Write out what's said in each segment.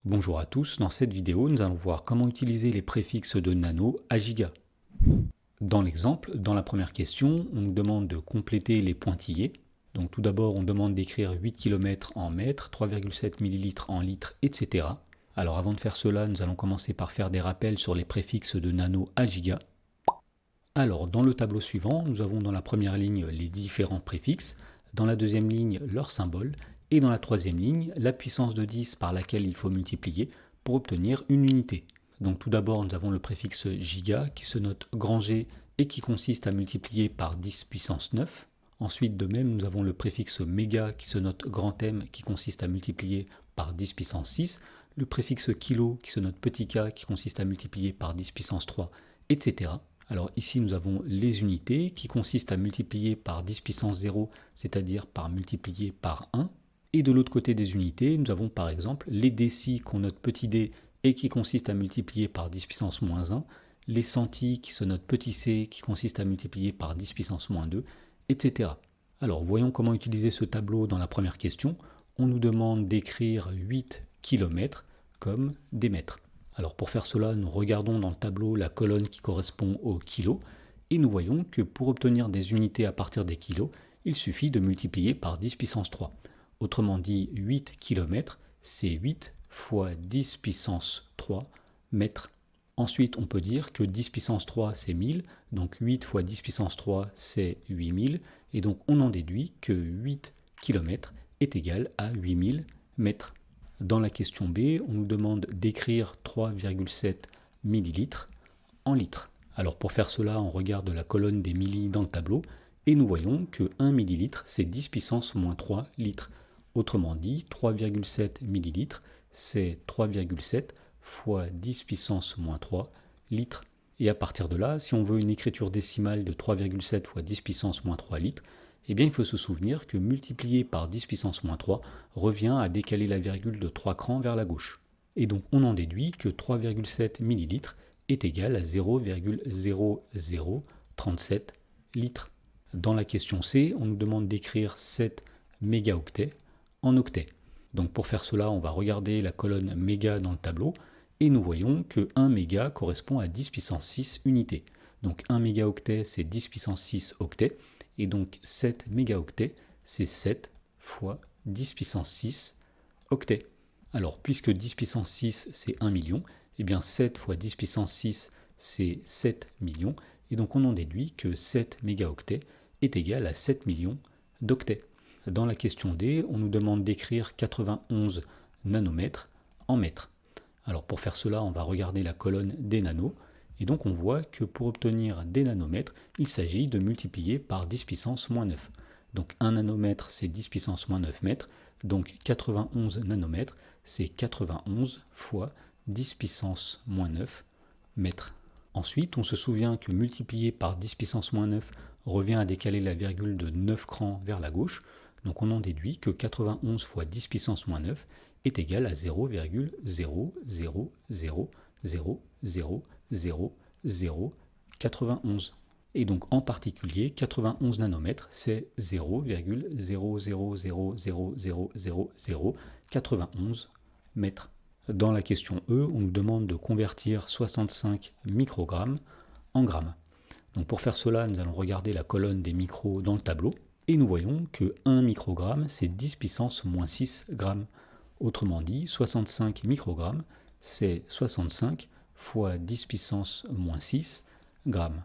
Bonjour à tous, dans cette vidéo nous allons voir comment utiliser les préfixes de nano à giga. Dans l'exemple, dans la première question, on nous demande de compléter les pointillés. Donc tout d'abord on demande d'écrire 8 km en mètres, 3,7 ml en litres, etc. Alors avant de faire cela, nous allons commencer par faire des rappels sur les préfixes de nano à giga. Alors dans le tableau suivant, nous avons dans la première ligne les différents préfixes, dans la deuxième ligne leur symbole, et dans la troisième ligne, la puissance de 10 par laquelle il faut multiplier pour obtenir une unité. Donc tout d'abord, nous avons le préfixe giga qui se note grand G et qui consiste à multiplier par 10 puissance 9. Ensuite, de même, nous avons le préfixe méga qui se note grand M qui consiste à multiplier par 10 puissance 6. Le préfixe kilo qui se note petit k qui consiste à multiplier par 10 puissance 3, etc. Alors ici, nous avons les unités qui consistent à multiplier par 10 puissance 0, c'est-à-dire par multiplier par 1. Et de l'autre côté des unités, nous avons par exemple les décis qu'on note petit d et qui consistent à multiplier par 10 puissance moins 1, les centis qui se notent petit c qui consistent à multiplier par 10 puissance moins 2, etc. Alors voyons comment utiliser ce tableau dans la première question. On nous demande d'écrire 8 km comme des mètres. Alors pour faire cela, nous regardons dans le tableau la colonne qui correspond au kilo et nous voyons que pour obtenir des unités à partir des kilos, il suffit de multiplier par 10 puissance 3. Autrement dit, 8 km, c'est 8 fois 10 puissance 3 mètres. Ensuite, on peut dire que 10 puissance 3, c'est 1000, donc 8 fois 10 puissance 3, c'est 8000, et donc on en déduit que 8 km est égal à 8000 mètres. Dans la question B, on nous demande d'écrire 3,7 millilitres en litres. Alors pour faire cela, on regarde la colonne des millis dans le tableau, et nous voyons que 1 millilitre, c'est 10 puissance moins 3 litres. Autrement dit, 3,7 millilitres, c'est 3,7 fois 10 puissance moins 3 litres. Et à partir de là, si on veut une écriture décimale de 3,7 fois 10 puissance moins 3 litres, eh bien il faut se souvenir que multiplier par 10 puissance moins 3 revient à décaler la virgule de 3 crans vers la gauche. Et donc on en déduit que 3,7 millilitres est égal à 0,0037 litres. Dans la question C, on nous demande d'écrire 7 mégaoctets en octets. Donc pour faire cela, on va regarder la colonne méga dans le tableau et nous voyons que 1 méga correspond à 10 puissance 6 unités. Donc 1 mégaoctet, c'est 10 puissance 6 octets, et donc 7 mégaoctets, c'est 7 fois 10 puissance 6 octets. Alors puisque 10 puissance 6, c'est 1 million, et bien 7 fois 10 puissance 6, c'est 7 millions, et donc on en déduit que 7 mégaoctets est égal à 7 millions d'octets. Dans la question D, on nous demande d'écrire 91 nanomètres en mètres. Alors pour faire cela, on va regarder la colonne des nanos, et donc on voit que pour obtenir des nanomètres, il s'agit de multiplier par 10 puissance moins 9. Donc 1 nanomètre, c'est 10 puissance moins 9 mètres, donc 91 nanomètres, c'est 91 fois 10 puissance moins 9 mètres. Ensuite, on se souvient que multiplier par 10 puissance moins 9 revient à décaler la virgule de 9 crans vers la gauche, donc on en déduit que 91 fois 10 puissance moins 9 est égal à 0,000000091. Et donc en particulier, 91 nanomètres, c'est 0,0000091 mètres. Dans la question E, on nous demande de convertir 65 microgrammes en grammes. Donc pour faire cela, nous allons regarder la colonne des micros dans le tableau, et nous voyons que 1 microgramme, c'est 10 puissance moins 6 grammes. Autrement dit, 65 microgrammes, c'est 65 fois 10 puissance moins 6 grammes.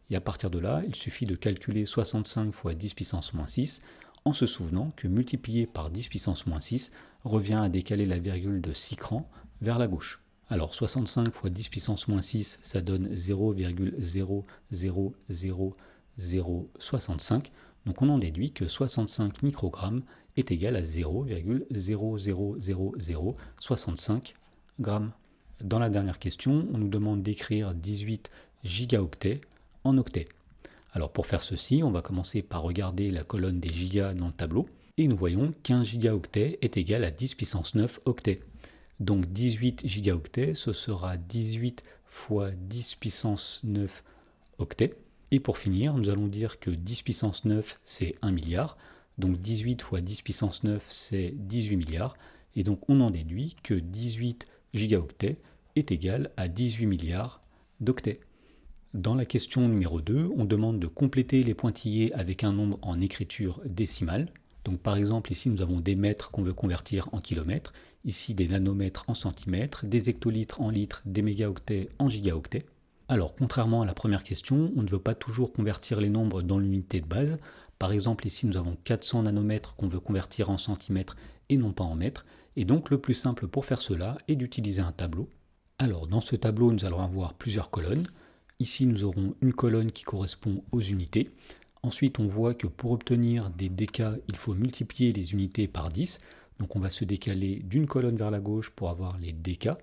Et à partir de là, il suffit de calculer 65 fois 10 puissance moins 6 en se souvenant que multiplier par 10 puissance moins 6 revient à décaler la virgule de 6 crans vers la gauche. Alors 65 fois 10 puissance moins 6, ça donne 0,00065. Donc on en déduit que 65 microgrammes est égal à 0,00065 grammes. Dans la dernière question, on nous demande d'écrire 18 gigaoctets en octets. Alors pour faire ceci, on va commencer par regarder la colonne des gigas dans le tableau, et nous voyons qu'un gigaoctet est égal à 10 puissance 9 octets. Donc 18 gigaoctets, ce sera 18 fois 10 puissance 9 octets. Et pour finir, nous allons dire que 10 puissance 9, c'est 1 milliard. Donc 18 fois 10 puissance 9, c'est 18 milliards. Et donc on en déduit que 18 gigaoctets est égal à 18 milliards d'octets. Dans la question numéro 2, on demande de compléter les pointillés avec un nombre en écriture décimale. Donc par exemple, ici nous avons des mètres qu'on veut convertir en kilomètres, ici des nanomètres en centimètres, des hectolitres en litres, des mégaoctets en gigaoctets. Alors contrairement à la première question, on ne veut pas toujours convertir les nombres dans l'unité de base. Par exemple, ici nous avons 400 nanomètres qu'on veut convertir en centimètres et non pas en mètres. Et donc le plus simple pour faire cela est d'utiliser un tableau. Alors dans ce tableau, nous allons avoir plusieurs colonnes. Ici, nous aurons une colonne qui correspond aux unités. Ensuite, on voit que pour obtenir des décas, il faut multiplier les unités par 10. Donc on va se décaler d'une colonne vers la gauche pour avoir les décas.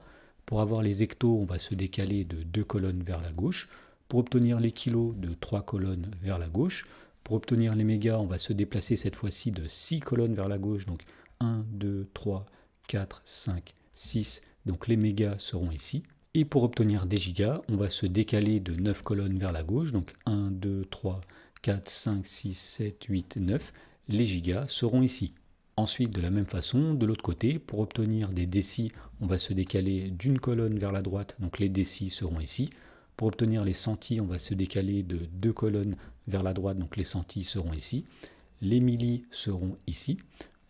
Pour avoir les hectos, on va se décaler de 2 colonnes vers la gauche. Pour obtenir les kilos, de 3 colonnes vers la gauche. Pour obtenir les mégas, on va se déplacer cette fois-ci de 6 colonnes vers la gauche. Donc 1, 2, 3, 4, 5, 6. Donc les mégas seront ici. Et pour obtenir des gigas, on va se décaler de 9 colonnes vers la gauche, donc 1, 2, 3, 4, 5, 6, 7, 8, 9. Les gigas seront ici. Ensuite, de la même façon, de l'autre côté, pour obtenir des décis, on va se décaler d'une colonne vers la droite, donc les décis seront ici. Pour obtenir les centis, on va se décaler de 2 colonnes vers la droite, donc les centis seront ici. Les millis seront ici.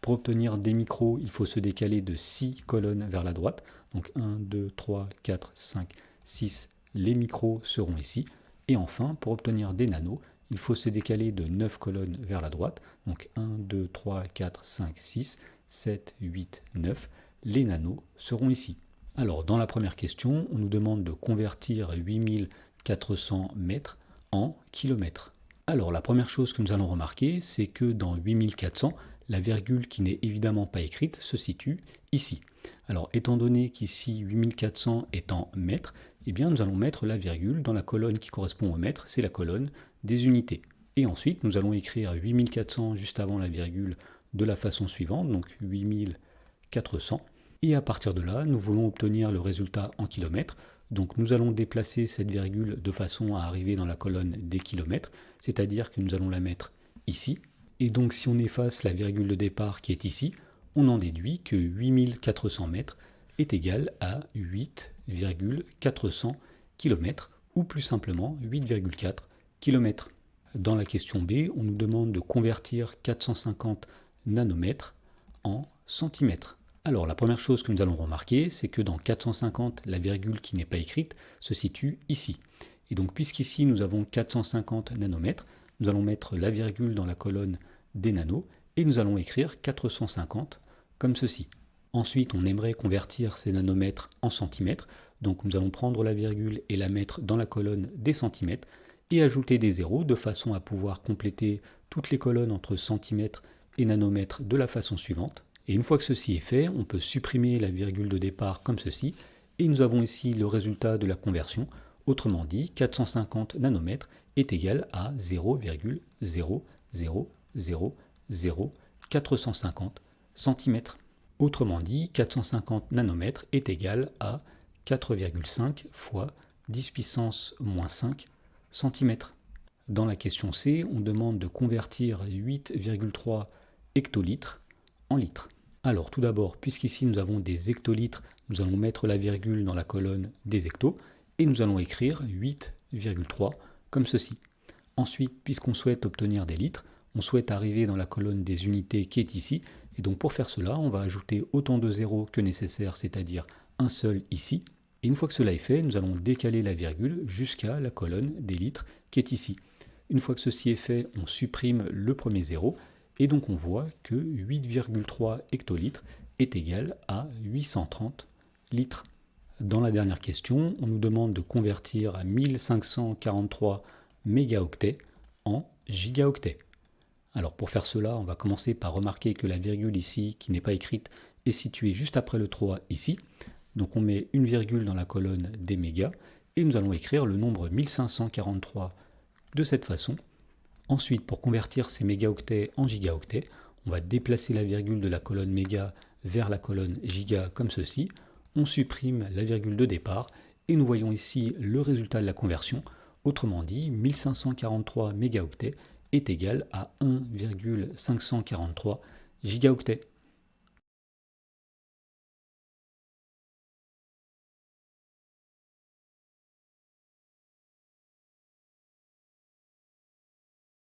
Pour obtenir des micros, il faut se décaler de 6 colonnes vers la droite. Donc 1, 2, 3, 4, 5, 6, les micros seront ici. Et enfin, pour obtenir des nanos, il faut se décaler de 9 colonnes vers la droite. Donc 1, 2, 3, 4, 5, 6, 7, 8, 9. Les nanos seront ici. Alors, dans la première question, on nous demande de convertir 8400 mètres en kilomètres. Alors, la première chose que nous allons remarquer, c'est que dans 8400, la virgule qui n'est évidemment pas écrite se situe ici. Alors, étant donné qu'ici 8400 est en mètres, eh bien, nous allons mettre la virgule dans la colonne qui correspond au mètre, c'est la colonne des unités. Et ensuite, nous allons écrire 8400 juste avant la virgule de la façon suivante, donc 8400. Et à partir de là, nous voulons obtenir le résultat en kilomètres. Donc nous allons déplacer cette virgule de façon à arriver dans la colonne des kilomètres, c'est-à-dire que nous allons la mettre ici. Et donc si on efface la virgule de départ qui est ici, on en déduit que 8400 mètres est égal à 8,400 km, ou plus simplement 8,4 km. Dans la question B, on nous demande de convertir 450 nanomètres en centimètres. Alors la première chose que nous allons remarquer, c'est que dans 450, la virgule qui n'est pas écrite se situe ici. Et donc puisqu'ici nous avons 450 nanomètres, nous allons mettre la virgule dans la colonne des nanos et nous allons écrire 450 comme ceci. Ensuite, on aimerait convertir ces nanomètres en centimètres, donc nous allons prendre la virgule et la mettre dans la colonne des centimètres et ajouter des zéros de façon à pouvoir compléter toutes les colonnes entre centimètres et nanomètres de la façon suivante. Et une fois que ceci est fait, on peut supprimer la virgule de départ comme ceci et nous avons ici le résultat de la conversion. Autrement dit, 450 nanomètres est égal à 0,0000450 cm. Autrement dit, 450 nanomètres est égal à 4,5 fois 10 puissance moins 5 cm. Dans la question C, on demande de convertir 8,3 hectolitres en litres. Alors tout d'abord, puisqu'ici nous avons des hectolitres, nous allons mettre la virgule dans la colonne des hectos et nous allons écrire 8,3 comme ceci. Ensuite, puisqu'on souhaite obtenir des litres, on souhaite arriver dans la colonne des unités qui est ici. Et donc pour faire cela, on va ajouter autant de zéros que nécessaire, c'est-à-dire un seul ici. Et une fois que cela est fait, nous allons décaler la virgule jusqu'à la colonne des litres qui est ici. Une fois que ceci est fait, on supprime le premier zéro. Et donc on voit que 8,3 hectolitres est égal à 830 litres. Dans la dernière question, on nous demande de convertir à 1543 mégaoctets en gigaoctets. Alors pour faire cela, on va commencer par remarquer que la virgule ici, qui n'est pas écrite, est située juste après le 3 ici. Donc on met une virgule dans la colonne des mégas et nous allons écrire le nombre 1543 de cette façon. Ensuite, pour convertir ces mégaoctets en gigaoctets, on va déplacer la virgule de la colonne méga vers la colonne giga comme ceci. On supprime la virgule de départ et nous voyons ici le résultat de la conversion. Autrement dit, 1543 mégaoctets est égal à 1,543 gigaoctets.